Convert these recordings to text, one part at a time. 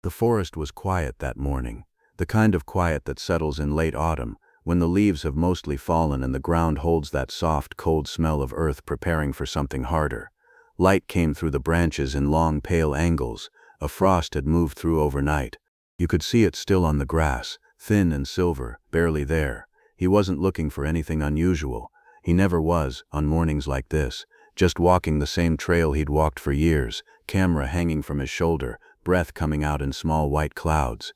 The forest was quiet that morning, the kind of quiet that settles in late autumn, when the leaves have mostly fallen and the ground holds that soft, cold smell of earth preparing for something harder. Light came through the branches in long, pale angles. A frost had moved through overnight. You could see it still on the grass, thin and silver, barely there. He wasn't looking for anything unusual. He never was, on mornings like this, just walking the same trail he'd walked for years, camera hanging from his shoulder, breath coming out in small white clouds.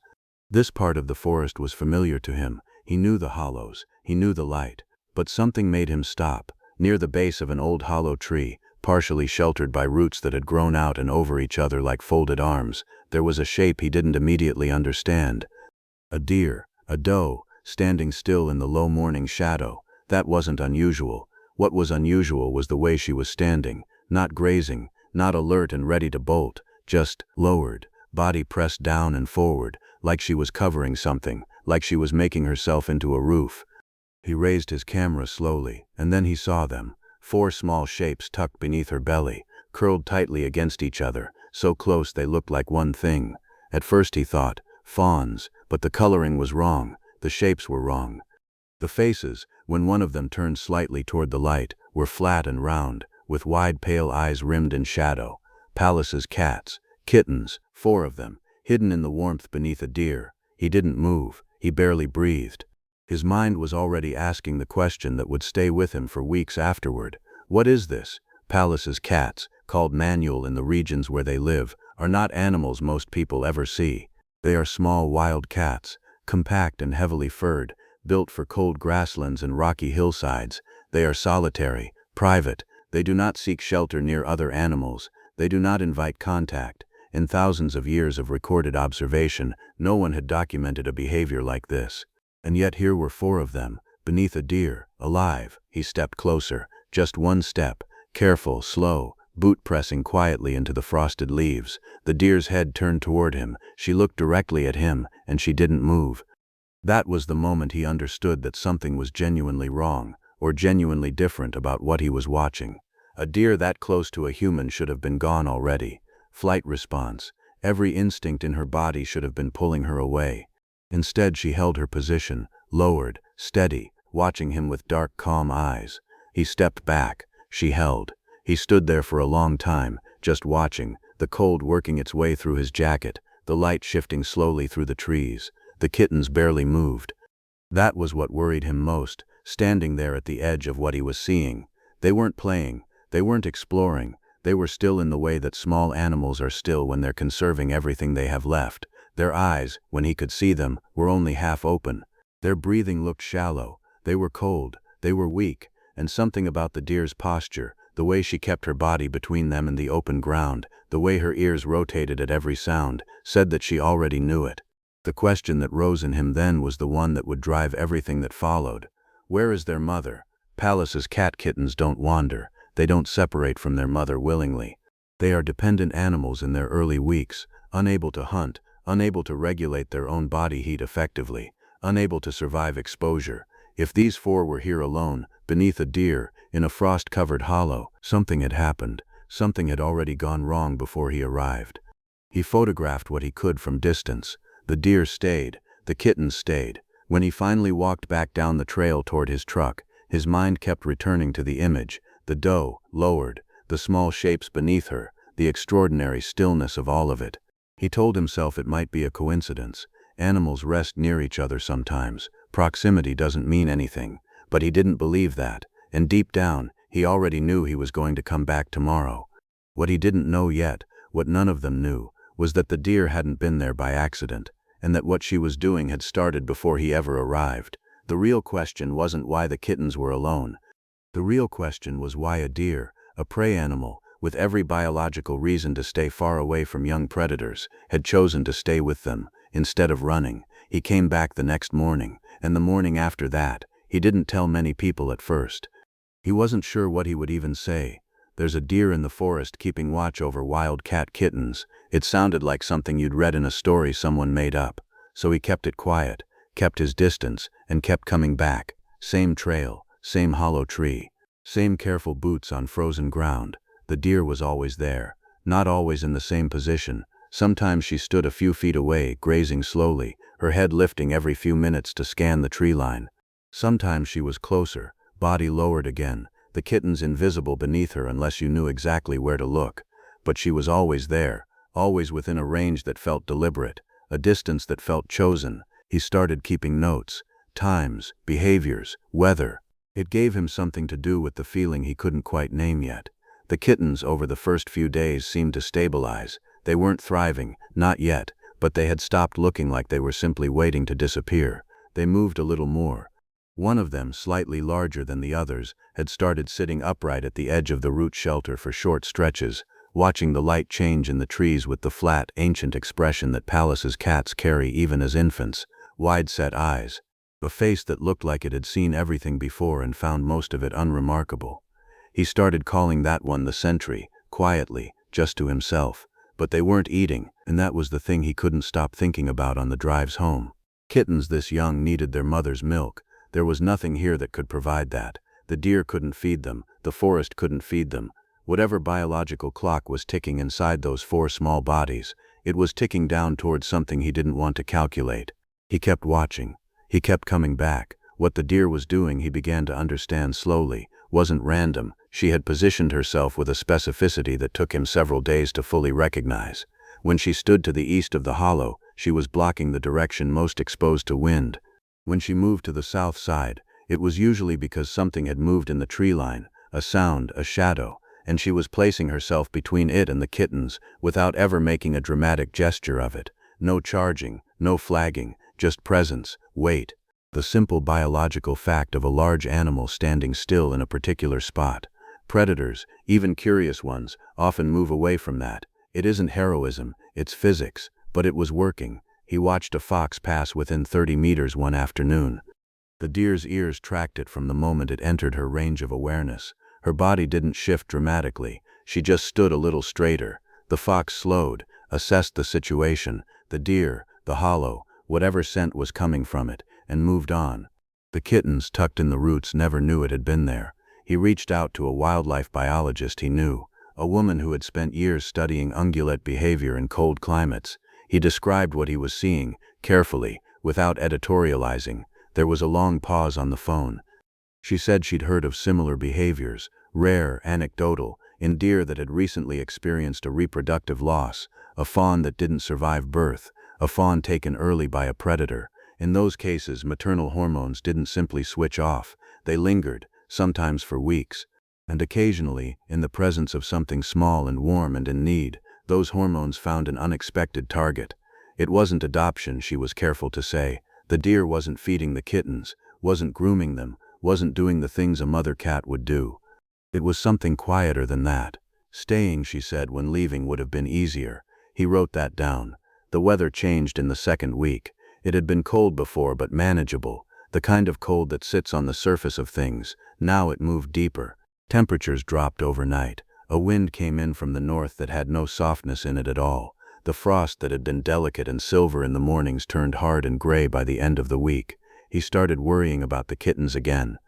This part of the forest was familiar to him. He knew the hollows, he knew the light. But something made him stop, near the base of an old hollow tree, partially sheltered by roots that had grown out and over each other like folded arms. There was a shape he didn't immediately understand. A deer, a doe, standing still in the low morning shadow. That wasn't unusual. What was unusual was the way she was standing, not grazing, not alert and ready to bolt, just lowered, body pressed down and forward, like she was covering something, like she was making herself into a roof. He raised his camera slowly, and then he saw them. 4 small shapes tucked beneath her belly, curled tightly against each other, so close they looked like one thing. At first he thought, fawns, but the coloring was wrong, the shapes were wrong. The faces, when one of them turned slightly toward the light, were flat and round, with wide pale eyes rimmed in shadow. Pallas's cats, Kittens, 4 of them, hidden in the warmth beneath a deer. He didn't move, he barely breathed. His mind was already asking the question that would stay with him for weeks afterward. What is this? Pallas's cats, called manual in the regions where they live, are not animals most people ever see. They are small wild cats, compact and heavily furred, built for cold grasslands and rocky hillsides. They are solitary, private. They do not seek shelter near other animals. They do not invite contact. In thousands of years of recorded observation, no one had documented a behavior like this. And yet here were 4 of them, beneath a deer, alive. He stepped closer, just one step, careful, slow, boot pressing quietly into the frosted leaves. The deer's head turned toward him. She looked directly at him, and she didn't move. That was the moment he understood that something was genuinely wrong, or genuinely different about what he was watching. A deer that close to a human should have been gone already. Flight response. Every instinct in her body should have been pulling her away. Instead, she held her position, lowered, steady, watching him with dark, calm eyes. He stepped back. She held. He stood there for a long time, just watching, the cold working its way through his jacket, the light shifting slowly through the trees. The kittens barely moved. That was what worried him most, standing there at the edge of what he was seeing. They weren't playing. They weren't exploring. They were still in the way that small animals are still when they're conserving everything they have left. Their eyes, when he could see them, were only half open. Their breathing looked shallow. They were cold. They were weak. And something about the deer's posture, the way she kept her body between them and the open ground, the way her ears rotated at every sound, said that she already knew it. The question that rose in him then was the one that would drive everything that followed. Where is their mother? Pallas's cat kittens don't wander. They don't separate from their mother willingly. They are dependent animals in their early weeks, unable to hunt, unable to regulate their own body heat effectively, unable to survive exposure. If these 4 were here alone, beneath a deer, in a frost-covered hollow, something had happened. Something had already gone wrong before he arrived. He photographed what he could from distance. The deer stayed. The kittens stayed. When he finally walked back down the trail toward his truck, his mind kept returning to the image. The doe, lowered, the small shapes beneath her, the extraordinary stillness of all of it. He told himself it might be a coincidence. Animals rest near each other sometimes. Proximity doesn't mean anything. But he didn't believe that, and deep down, he already knew he was going to come back tomorrow. What he didn't know yet, what none of them knew, was that the deer hadn't been there by accident, and that what she was doing had started before he ever arrived. The real question wasn't why the kittens were alone. The real question was why a deer, a prey animal, with every biological reason to stay far away from young predators, had chosen to stay with them, instead of running. He came back the next morning, and the morning after that. He didn't tell many people at first. He wasn't sure what he would even say. There's a deer in the forest keeping watch over wild cat kittens. It sounded like something you'd read in a story someone made up. So he kept it quiet, kept his distance, and kept coming back. Same trail, same hollow tree, same careful boots on frozen ground. The deer was always there, not always in the same position. Sometimes she stood a few feet away, grazing slowly, her head lifting every few minutes to scan the tree line. Sometimes she was closer, body lowered again, the kittens invisible beneath her unless you knew exactly where to look. But she was always there, always within a range that felt deliberate, a distance that felt chosen. He started keeping notes, times, behaviors, weather. It gave him something to do with the feeling he couldn't quite name yet. The kittens over the first few days seemed to stabilize. They weren't thriving, not yet, but they had stopped looking like they were simply waiting to disappear. They moved a little more. One of them, slightly larger than the others, had started sitting upright at the edge of the root shelter for short stretches, watching the light change in the trees with the flat, ancient expression that Pallas's cats carry even as infants, wide-set eyes, a face that looked like it had seen everything before and found most of it unremarkable. He started calling that one the sentry, quietly, just to himself, but they weren't eating, and that was the thing he couldn't stop thinking about on the drives home. Kittens this young needed their mother's milk. There was nothing here that could provide that. The deer couldn't feed them, the forest couldn't feed them. Whatever biological clock was ticking inside those four small bodies, it was ticking down towards something he didn't want to calculate. He kept watching. He kept coming back. What the deer was doing, he began to understand slowly, wasn't random. She had positioned herself with a specificity that took him several days to fully recognize. When she stood to the east of the hollow, she was blocking the direction most exposed to wind. When she moved to the south side, it was usually because something had moved in the tree line, a sound, a shadow, and she was placing herself between it and the kittens without ever making a dramatic gesture of it. No charging, no flagging, just presence, weight. The simple biological fact of a large animal standing still in a particular spot. Predators, even curious ones, often move away from that. It isn't heroism, it's physics, but it was working. He watched a fox pass within 30 meters one afternoon. The deer's ears tracked it from the moment it entered her range of awareness. Her body didn't shift dramatically, she just stood a little straighter. The fox slowed, assessed the situation, the deer, the hollow, whatever scent was coming from it, and moved on. The kittens, tucked in the roots, never knew it had been there. He reached out to a wildlife biologist he knew, a woman who had spent years studying ungulate behavior in cold climates. He described what he was seeing, carefully, without editorializing. There was a long pause on the phone. She said she'd heard of similar behaviors, rare, anecdotal, in deer that had recently experienced a reproductive loss, a fawn that didn't survive birth, a fawn taken early by a predator. In those cases, maternal hormones didn't simply switch off, they lingered, sometimes for weeks. And occasionally, in the presence of something small and warm and in need, those hormones found an unexpected target. It wasn't adoption, she was careful to say. The deer wasn't feeding the kittens, wasn't grooming them, wasn't doing the things a mother cat would do. It was something quieter than that. Staying, she said, when leaving would have been easier. He wrote that down. The weather changed in the second week. It had been cold before, but manageable, the kind of cold that sits on the surface of things. Now it moved deeper. Temperatures dropped overnight. A wind came in from the north that had no softness in it at all. The frost that had been delicate and silver in the mornings turned hard and gray by the end of the week. He started worrying about the kittens again.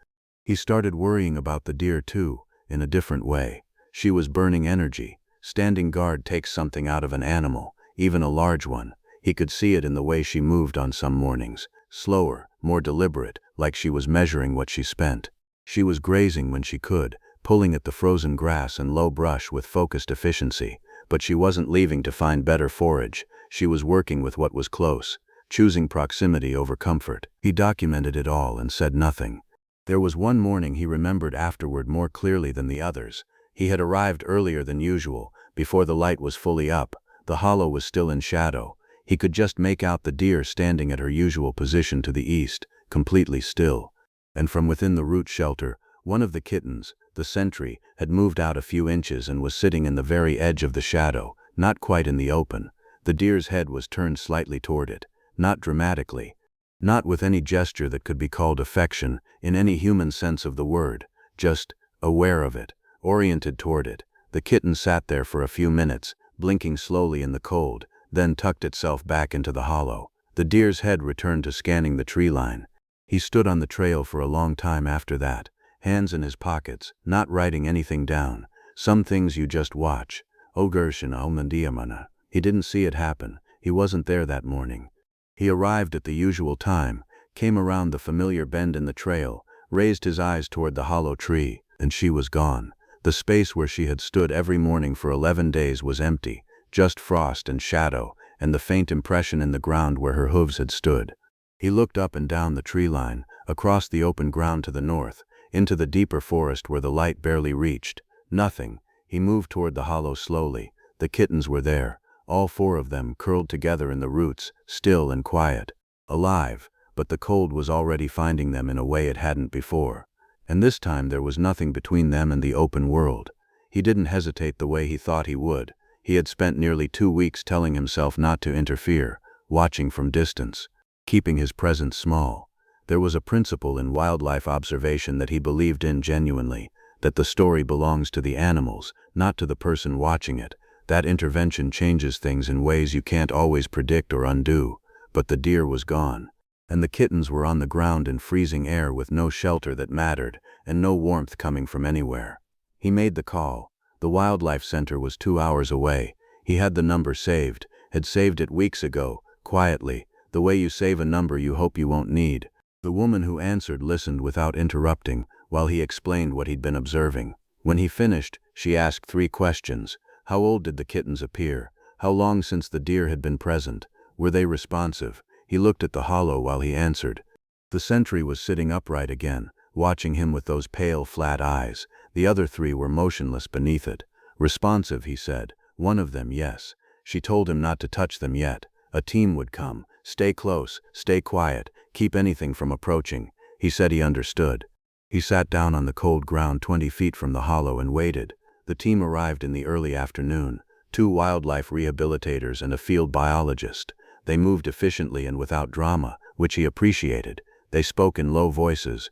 He started worrying about the deer too, in a different way. She was burning energy. Standing guard takes something out of an animal, even a large one. He could see it in the way she moved on some mornings, slower, more deliberate, like she was measuring what she spent. She was grazing when she could, pulling at the frozen grass and low brush with focused efficiency, but she wasn't leaving to find better forage. She was working with what was close, choosing proximity over comfort. He documented it all and said nothing. There was one morning he remembered afterward more clearly than the others. He had arrived earlier than usual, before the light was fully up. The hollow was still in shadow. He could just make out the deer standing at her usual position to the east, completely still. And from within the root shelter, one of the kittens, the sentry, had moved out a few inches and was sitting in the very edge of the shadow, not quite in the open. The deer's head was turned slightly toward it, not dramatically, not with any gesture that could be called affection in any human sense of the word, just aware of it, oriented toward it. The kitten sat there for a few minutes, blinking slowly in the cold, then tucked itself back into the hollow. The deer's head returned to scanning the tree line. He stood on the trail for a long time after that, hands in his pockets, not writing anything down. Some things you just watch. Ogershin almandiamana. He didn't see it happen. He wasn't there that morning. He arrived at the usual time, came around the familiar bend in the trail, raised his eyes toward the hollow tree, and she was gone. The space where she had stood every morning for 11 days was empty, just frost and shadow, and the faint impression in the ground where her hooves had stood. He looked up and down the tree line, across the open ground to the north, into the deeper forest where the light barely reached. Nothing. He moved toward the hollow slowly. The kittens were there, all 4 of them curled together in the roots, still and quiet. Alive, but the cold was already finding them in a way it hadn't before. And this time there was nothing between them and the open world. He didn't hesitate the way he thought he would. He had spent nearly 2 weeks telling himself not to interfere, watching from distance, keeping his presence small. There was a principle in wildlife observation that he believed in genuinely, that the story belongs to the animals, not to the person watching it. That intervention changes things in ways you can't always predict or undo. But the deer was gone, and the kittens were on the ground in freezing air with no shelter that mattered, and no warmth coming from anywhere. He made the call. The wildlife center was 2 hours away. He had the number saved, had saved it weeks ago, quietly, the way you save a number you hope you won't need. The woman who answered listened without interrupting, while he explained what he'd been observing. When he finished, she asked 3 questions. How old did the kittens appear? How long since the deer had been present? Were they responsive? He looked at the hollow while he answered. The sentry was sitting upright again, watching him with those pale, flat eyes. The other 3 were motionless beneath it. Responsive, he said. One of them, yes. She told him not to touch them yet. A team would come. Stay close, stay quiet, keep anything from approaching. He said he understood. He sat down on the cold ground 20 feet from the hollow and waited. The team arrived in the early afternoon. 2 wildlife rehabilitators and a field biologist. They moved efficiently and without drama, which he appreciated. They spoke in low voices.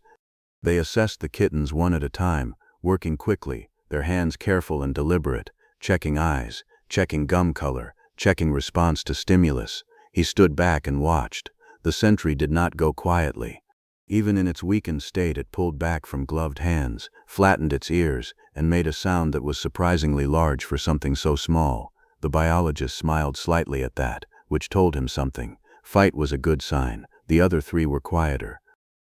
They assessed the kittens one at a time, working quickly, their hands careful and deliberate, checking eyes, checking gum color, checking response to stimulus. He stood back and watched. The sentry did not go quietly. Even in its weakened state, it pulled back from gloved hands, flattened its ears, and made a sound that was surprisingly large for something so small. The biologist smiled slightly at that, which told him something. Fight was a good sign. The other 3 were quieter,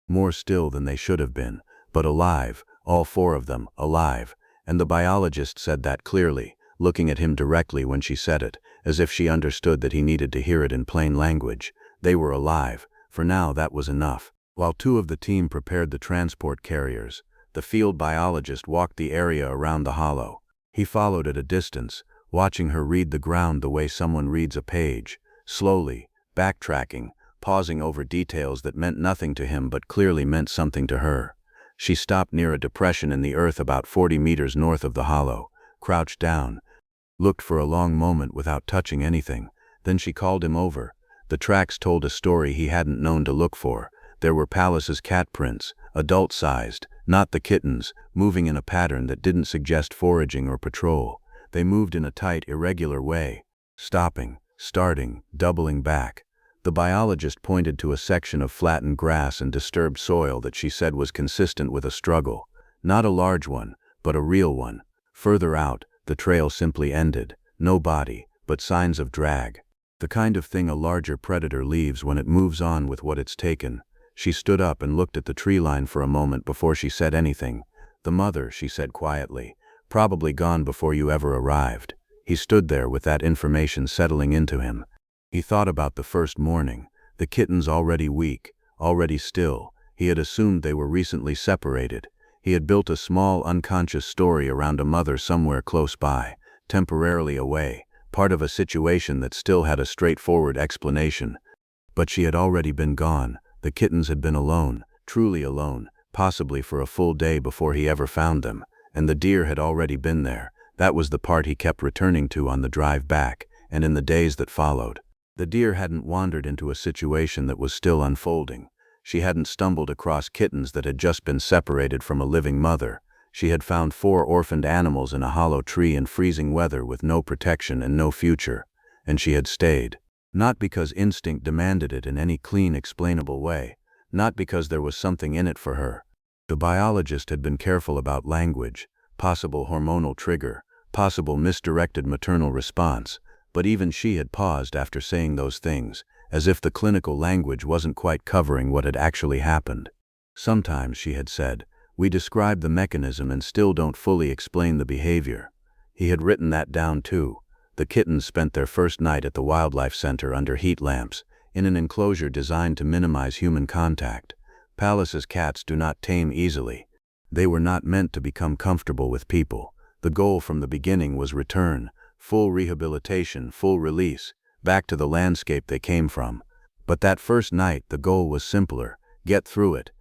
more still than they should have been, but alive, all 4 of them, alive. And the biologist said that clearly, looking at him directly when she said it, as if she understood that he needed to hear it in plain language. They were alive. For now that was enough. While 2 of the team prepared the transport carriers, the field biologist walked the area around the hollow. He followed at a distance, watching her read the ground the way someone reads a page, slowly, backtracking, pausing over details that meant nothing to him but clearly meant something to her. She stopped near a depression in the earth about 40 meters north of the hollow, crouched down, looked for a long moment without touching anything. Then she called him over. The tracks told a story he hadn't known to look for. There were Pallas's cat prints, adult-sized, not the kittens, moving in a pattern that didn't suggest foraging or patrol. They moved in a tight, irregular way, stopping, starting, doubling back. The biologist pointed to a section of flattened grass and disturbed soil that she said was consistent with a struggle. Not a large one, but a real one. Further out, the trail simply ended. No body, but signs of drag. The kind of thing a larger predator leaves when it moves on with what it's taken. She stood up and looked at the tree line for a moment before she said anything. The mother, she said quietly, probably gone before you ever arrived. He stood there with that information settling into him. He thought about the first morning, the kittens already weak, already still. He had assumed they were recently separated. He had built a small unconscious story around a mother somewhere close by, temporarily away, part of a situation that still had a straightforward explanation. But she had already been gone. The kittens had been alone, truly alone, possibly for a full day before he ever found them, and the deer had already been there. That was the part he kept returning to on the drive back, and in the days that followed. The deer hadn't wandered into a situation that was still unfolding. She hadn't stumbled across kittens that had just been separated from a living mother. She had found 4 orphaned animals in a hollow tree in freezing weather with no protection and no future, and she had stayed. Not because instinct demanded it in any clean, explainable way, not because there was something in it for her. The biologist had been careful about language, possible hormonal trigger, possible misdirected maternal response, but even she had paused after saying those things, as if the clinical language wasn't quite covering what had actually happened. Sometimes, she had said, we describe the mechanism and still don't fully explain the behavior. He had written that down too. The kittens spent their first night at the wildlife center under heat lamps, in an enclosure designed to minimize human contact. Pallas's cats do not tame easily. They were not meant to become comfortable with people. The goal from the beginning was return, full rehabilitation, full release, back to the landscape they came from. But that first night, the goal was simpler: get through it.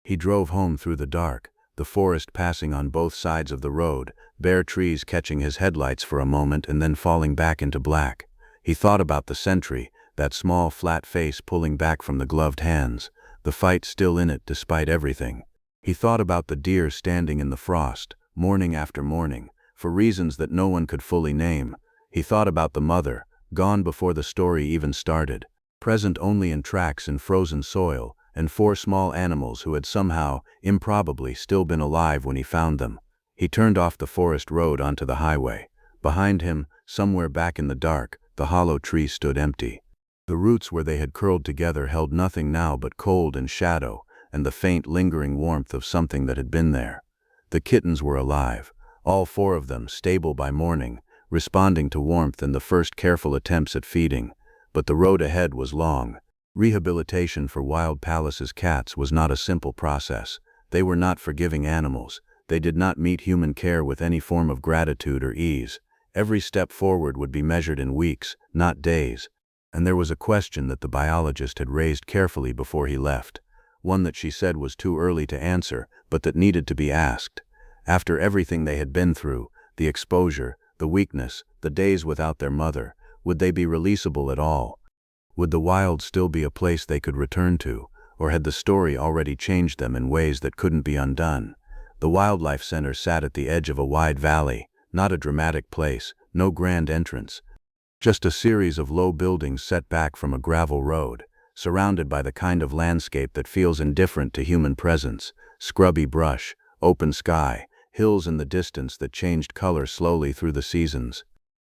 He drove home through the dark, the forest passing on both sides of the road, bare trees catching his headlights for a moment and then falling back into black. He thought about the sentry, that small flat face pulling back from the gloved hands, the fight still in it despite everything. He thought about the deer standing in the frost, morning after morning, for reasons that no one could fully name. He thought about the mother, gone before the story even started, present only in tracks in frozen soil, and 4 small animals who had somehow, improbably, still been alive when he found them. He turned off the forest road onto the highway. Behind him, somewhere back in the dark, the hollow tree stood empty. The roots where they had curled together held nothing now but cold and shadow, and the faint lingering warmth of something that had been there. The kittens were alive, all 4 of them, stable by morning, responding to warmth and the first careful attempts at feeding. But the road ahead was long. Rehabilitation for wild Pallas's cats was not a simple process. They were not forgiving animals. They did not meet human care with any form of gratitude or ease. Every step forward would be measured in weeks, not days. And there was a question that the biologist had raised carefully before he left. One that she said was too early to answer, but that needed to be asked. After everything they had been through, the exposure, the weakness, the days without their mother, would they be releasable at all? Would the wild still be a place they could return to, or had the story already changed them in ways that couldn't be undone? The wildlife center sat at the edge of a wide valley, not a dramatic place, no grand entrance, just a series of low buildings set back from a gravel road, surrounded by the kind of landscape that feels indifferent to human presence: scrubby brush, open sky, hills in the distance that changed color slowly through the seasons.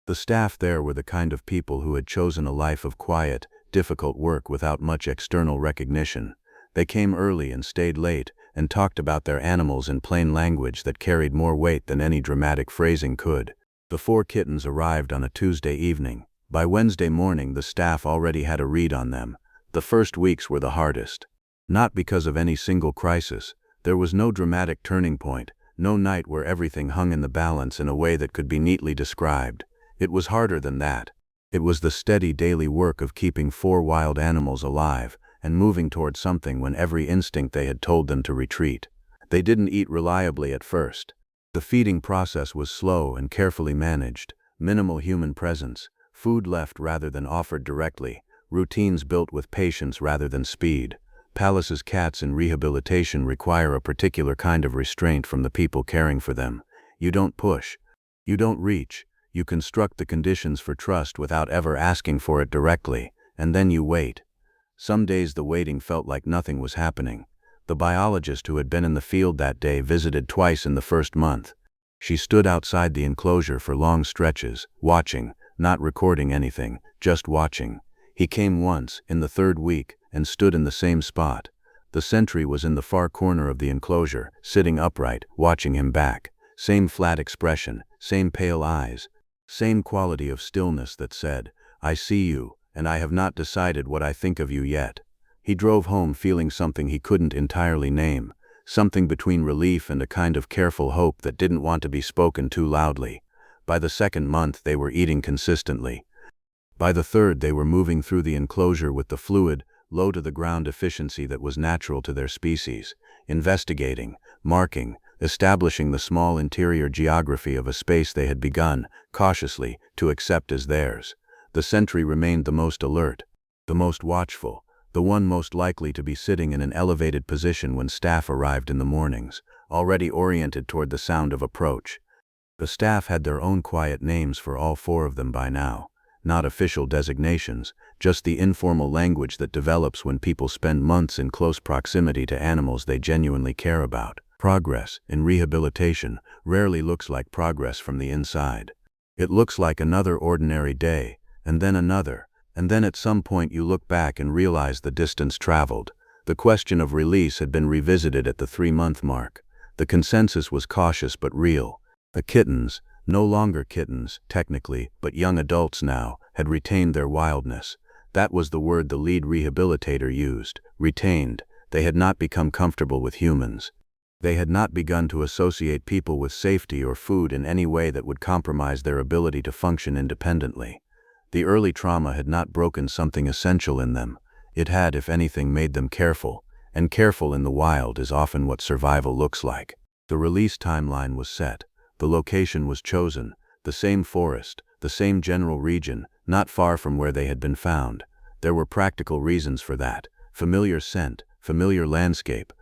The staff there were the kind of people who had chosen a life of quiet, difficult work without much external recognition. They came early and stayed late, and talked about their animals in plain language that carried more weight than any dramatic phrasing could. The 4 kittens arrived on a Tuesday evening. By Wednesday morning, the staff already had a read on them. The first weeks were the hardest. Not because of any single crisis. There was no dramatic turning point, no night where everything hung in the balance in a way that could be neatly described. It was harder than that. It was the steady daily work of keeping 4 wild animals alive and moving toward something when every instinct they had told them to retreat. They didn't eat reliably at first. The feeding process was slow and carefully managed, minimal human presence, food left rather than offered directly, routines built with patience rather than speed. Pallas's cats in rehabilitation require a particular kind of restraint from the people caring for them. You don't push. You don't reach. You construct the conditions for trust without ever asking for it directly, and then you wait. Some days the waiting felt like nothing was happening. The biologist who had been in the field that day visited twice in the first month. She stood outside the enclosure for long stretches, watching, not recording anything, just watching. He came once, in the 3rd week, and stood in the same spot. The sentry was in the far corner of the enclosure, sitting upright, watching him back. Same flat expression, same pale eyes, same quality of stillness that said, "I see you, and I have not decided what I think of you yet." He drove home feeling something he couldn't entirely name, something between relief and a kind of careful hope that didn't want to be spoken too loudly. By the 2nd month they were eating consistently. By the 3rd they were moving through the enclosure with the fluid, low-to-the-ground efficiency that was natural to their species, investigating, marking, establishing the small interior geography of a space they had begun, cautiously, to accept as theirs. The sentry remained the most alert, the most watchful, the one most likely to be sitting in an elevated position when staff arrived in the mornings, already oriented toward the sound of approach. The staff had their own quiet names for all 4 of them by now. Not official designations, just the informal language that develops when people spend months in close proximity to animals they genuinely care about. Progress, in rehabilitation, rarely looks like progress from the inside. It looks like another ordinary day, and then another, and then at some point you look back and realize the distance traveled. The question of release had been revisited at the 3-month mark. The consensus was cautious but real. The kittens, no longer kittens, technically, but young adults now, had retained their wildness. That was the word the lead rehabilitator used, retained. They had not become comfortable with humans. They had not begun to associate people with safety or food in any way that would compromise their ability to function independently. The early trauma had not broken something essential in them. It had, if anything, made them careful, and careful in the wild is often what survival looks like. The release timeline was set. The location was chosen, the same forest, the same general region, not far from where they had been found. There were practical reasons for that. Familiar scent, familiar landscape.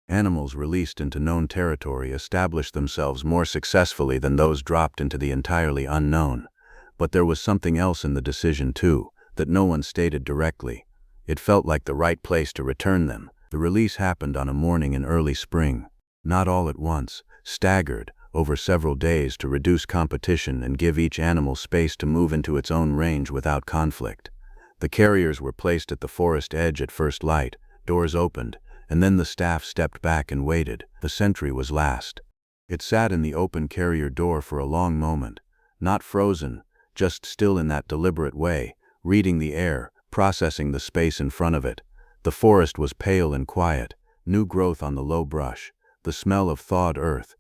Animals released into known territory established themselves more successfully than those dropped into the entirely unknown. But there was something else in the decision too, that no one stated directly. It felt like the right place to return them. The release happened on a morning in early spring. Not all at once, staggered, over several days to reduce competition and give each animal space to move into its own range without conflict. The carriers were placed at the forest edge at first light, doors opened, and then the staff stepped back and waited. The sentry was last. It sat in the open carrier door for a long moment, not frozen, just still in that deliberate way, reading the air, processing the space in front of it. The forest was pale and quiet, new growth on the low brush, the smell of thawed earth,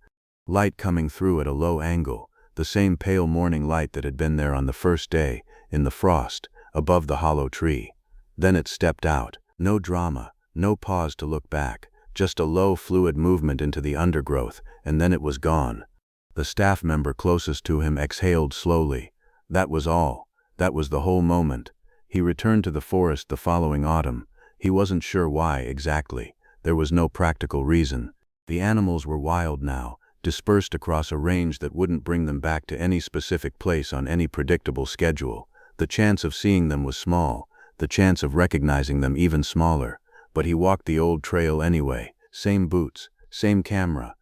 light coming through at a low angle, the same pale morning light that had been there on the first day, in the frost, above the hollow tree. Then it stepped out. No drama, no pause to look back, just a low fluid movement into the undergrowth, and then it was gone. The staff member closest to him exhaled slowly. That was all. That was the whole moment. He returned to the forest the following autumn. He wasn't sure why exactly. There was no practical reason. The animals were wild now, dispersed across a range that wouldn't bring them back to any specific place on any predictable schedule. The chance of seeing them was small, the chance of recognizing them even smaller, but he walked the old trail anyway, same boots, same camera,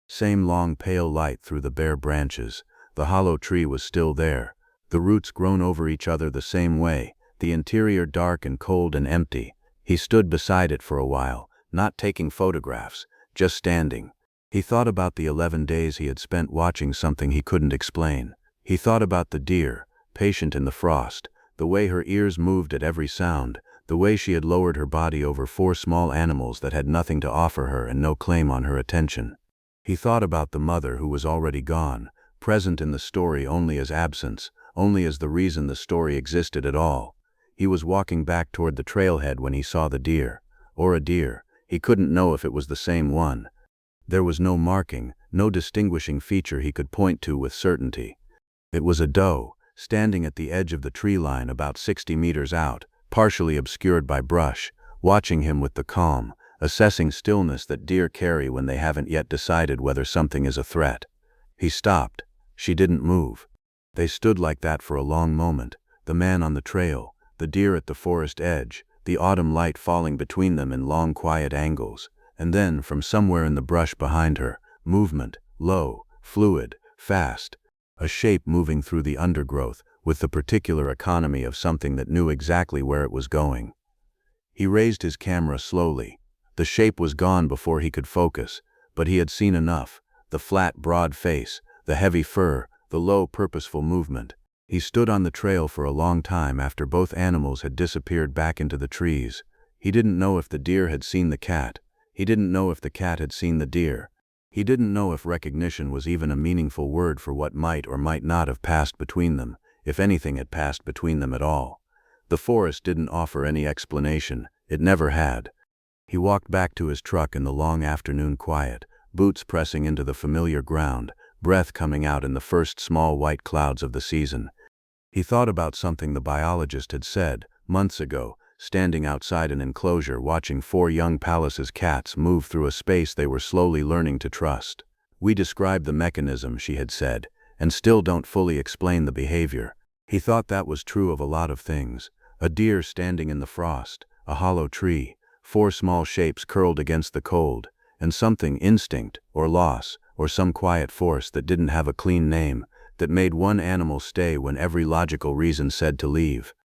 same long pale light through the bare branches. The hollow tree was still there, the roots grown over each other the same way, the interior dark and cold and empty. He stood beside it for a while, not taking photographs, just standing. He thought about the 11 days he had spent watching something he couldn't explain. He thought about the deer, patient in the frost, the way her ears moved at every sound, the way she had lowered her body over 4 small animals that had nothing to offer her and no claim on her attention. He thought about the mother who was already gone, present in the story only as absence, only as the reason the story existed at all. He was walking back toward the trailhead when he saw the deer, or a deer. He couldn't know if it was the same one. There was no marking, no distinguishing feature he could point to with certainty. It was a doe, standing at the edge of the tree line about 60 meters out, partially obscured by brush, watching him with the calm, assessing stillness that deer carry when they haven't yet decided whether something is a threat. He stopped. She didn't move. They stood like that for a long moment, the man on the trail, the deer at the forest edge, the autumn light falling between them in long quiet angles. And then, from somewhere in the brush behind her, movement, low, fluid, fast, a shape moving through the undergrowth with the particular economy of something that knew exactly where it was going. He raised his camera slowly. The shape was gone before he could focus, but he had seen enough. The flat, broad face, the heavy fur, the low, purposeful movement. He stood on the trail for a long time after both animals had disappeared back into the trees. He didn't know if the deer had seen the cat. He didn't know if the cat had seen the deer. He didn't know if recognition was even a meaningful word for what might or might not have passed between them, if anything had passed between them at all. The forest didn't offer any explanation. It never had. He walked back to his truck in the long afternoon quiet, boots pressing into the familiar ground, breath coming out in the first small white clouds of the season. He thought about something the biologist had said, months ago, standing outside an enclosure watching 4 young Pallas's cats move through a space they were slowly learning to trust. We describe the mechanism, she had said, and still don't fully explain the behavior. He thought that was true of a lot of things. A deer standing in the frost, a hollow tree, 4 small shapes curled against the cold, and something, instinct, or loss, or some quiet force that didn't have a clean name, that made one animal stay when every logical reason said to leave.